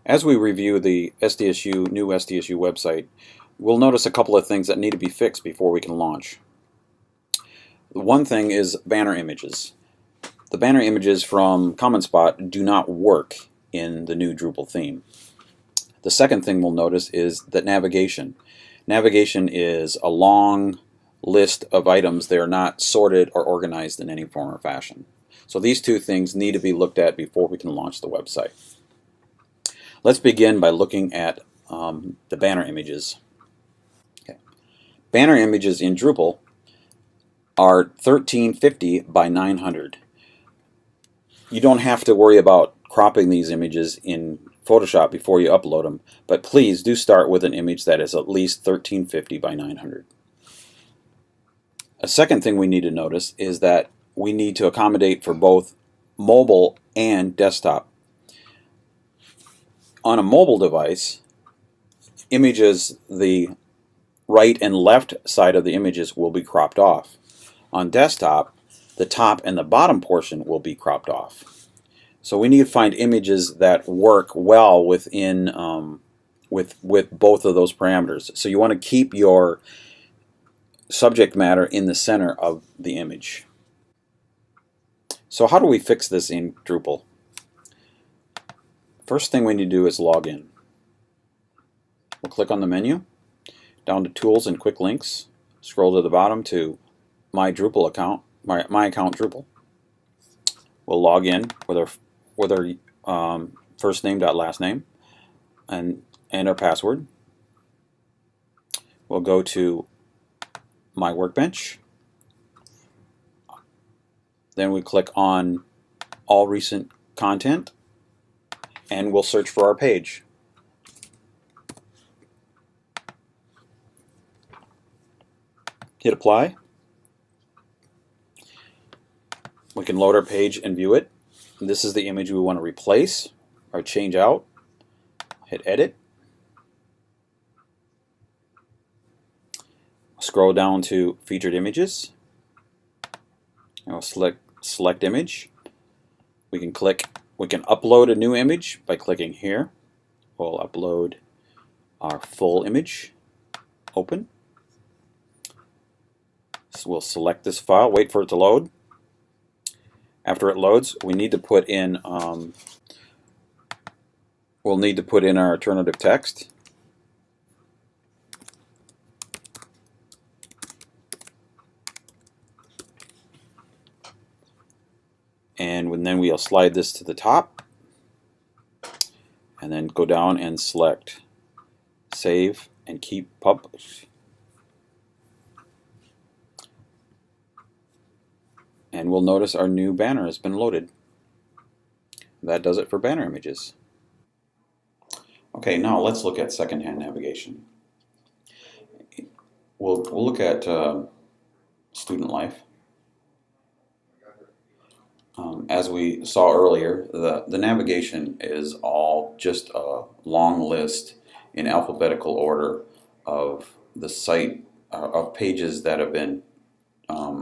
As we review the new SDSU website, we'll notice a couple of things that need to be fixed before we can launch. One thing is banner images. The banner images from CommonSpot do not work in the new Drupal theme. The second thing we'll notice is that navigation. Navigation is a long list of items. They are not sorted or organized in any form or fashion. So these two things need to be looked at before we can launch the website. Let's begin by looking at the banner images. Okay. Banner images in Drupal are 1350 by 900. You don't have to worry about cropping these images in Photoshop before you upload them, but please do start with an image that is at least 1350 by 900. A second thing we need to notice is that we need to accommodate for both mobile and desktop. On a mobile device, images, the right and left side of the images will be cropped off. On desktop, the top and the bottom portion will be cropped off. So we need to find images that work well within with both of those parameters. So you want to keep your subject matter in the center of the image. So how do we fix this in Drupal? First thing we need to do is log in. We'll click on the menu, down to Tools and Quick Links, scroll to the bottom to My Drupal account, my account Drupal. We'll log in with our first name dot last name and our password. We'll go to My Workbench. Then we click on All Recent Content, and we'll search for our page. Hit Apply. We can load our page and view it. This is the image we want to replace or change out. Hit Edit. Scroll down to Featured Images. And we'll select image. We can upload a new image by clicking here. We'll upload our full image. Open. So we'll select this file, wait for it to load. After it loads, we need to put in we'll need to put in our alternative text. And then we'll slide this to the top, and then go down and select Save and Keep Published. And we'll notice our new banner has been loaded. That does it for banner images. Okay, now let's look at secondhand navigation. We'll look at student life. As we saw earlier, the navigation is all just a long list in alphabetical order of the site of pages that have been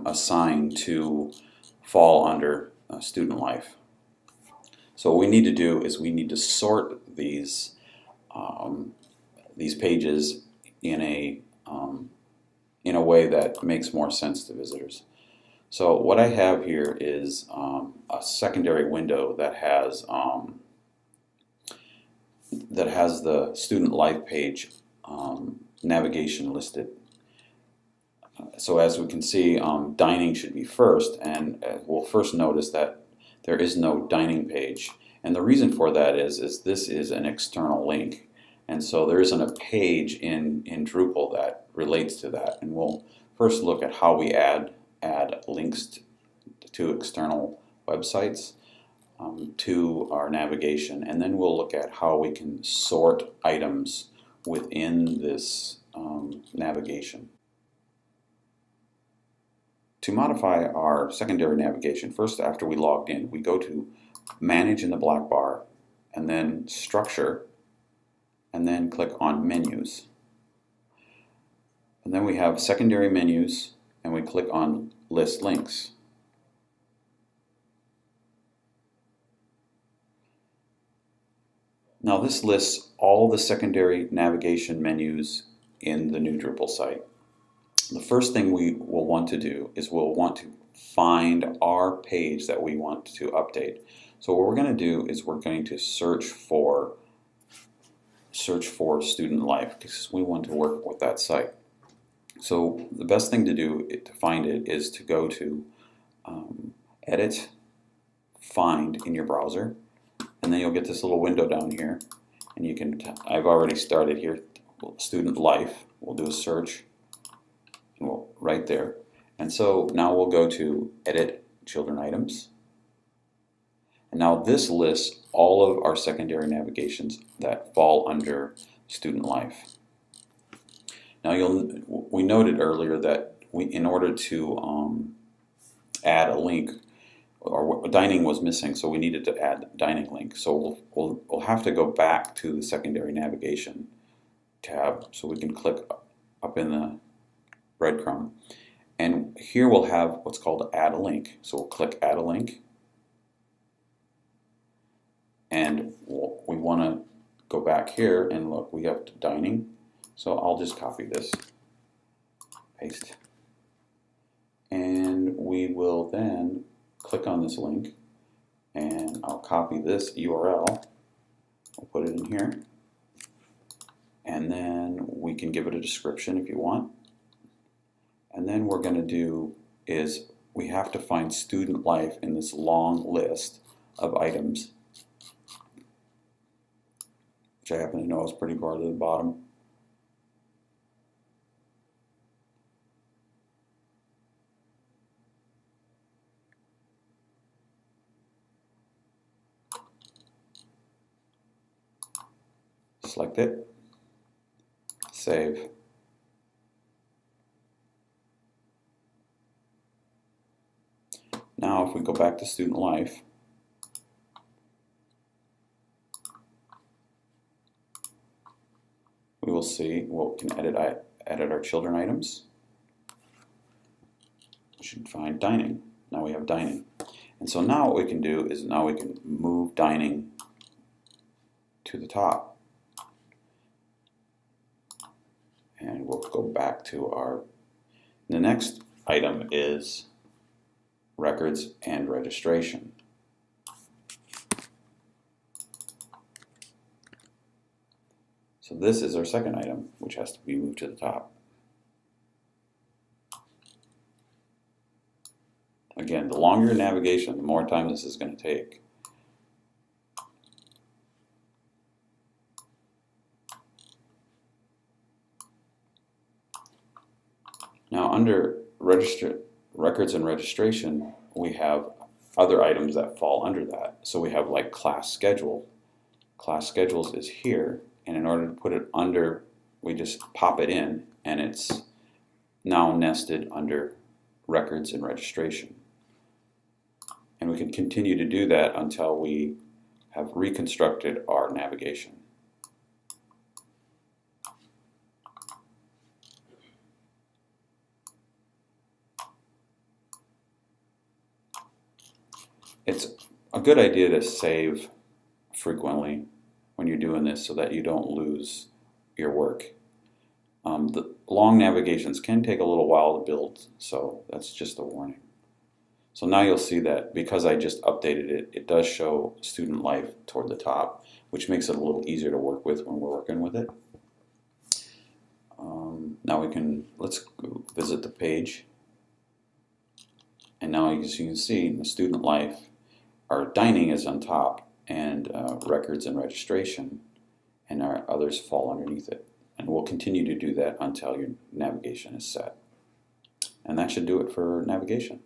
assigned to fall under student life. So what we need to do is we need to sort these pages in a way that makes more sense to visitors. So what I have here is a secondary window that has the student life page navigation listed. So as we can see, dining should be first, and we'll first notice that there is no dining page. And the reason for that is this is an external link, and so there isn't a page in Drupal that relates to that. And we'll first look at how we add links to external websites to our navigation, and then we'll look at how we can sort items within this navigation. To modify our secondary navigation, first after we logged in, we go to Manage in the black bar, and then Structure, and then click on Menus. And then we have secondary menus, and we click on List Links. Now this lists all the secondary navigation menus in the new Drupal site. The first thing we will want to do is we'll want to find our page that we want to update. So what we're going to do is we're going to search for student life because we want to work with that site. So the best thing to do to find it is to go to Edit, Find in your browser, and then you'll get this little window down here, and you can, I've already started here, student life. We'll do a search, and we'll, right there. And so now we'll go to Edit Children Items. And now this lists all of our secondary navigations that fall under student life. Now we noted earlier that in order to add a link, or dining was missing, so we needed to add dining link. So we'll have to go back to the secondary navigation tab, so we can click up in the breadcrumb. And here we'll have what's called add a link. So we'll click add a link. And we want to go back here and look, we have dining. So I'll just copy this, paste. And we will then click on this link, and I'll copy this URL. I'll put it in here. And then we can give it a description if you want. And then what we're going to do is we have to find student life in this long list of items, which I happen to know is pretty far to the bottom. Select it, save. Now if we go back to student life, we will see, well, we can edit our children items. We should find dining. Now we have dining. And so now what we can do is now we can move dining to the top. And we'll go back to the next item is records and registration. So this is our second item, which has to be moved to the top. Again, the longer your navigation, the more time this is going to take. Now under records and registration, we have other items that fall under that. So we have like class schedule. Class schedules is here, and in order to put it under, we just pop it in, and it's now nested under records and registration. And we can continue to do that until we have reconstructed our navigation. It's a good idea to save frequently when you're doing this so that you don't lose your work. The long navigations can take a little while to build, so that's just a warning. So now you'll see that because I just updated it, it does show student life toward the top, which makes it a little easier to work with when we're working with it. Now let's go visit the page. And now as you can see, in the student life, our dining is on top, and records and registration, and our others fall underneath it. And we'll continue to do that until your navigation is set. And that should do it for navigation.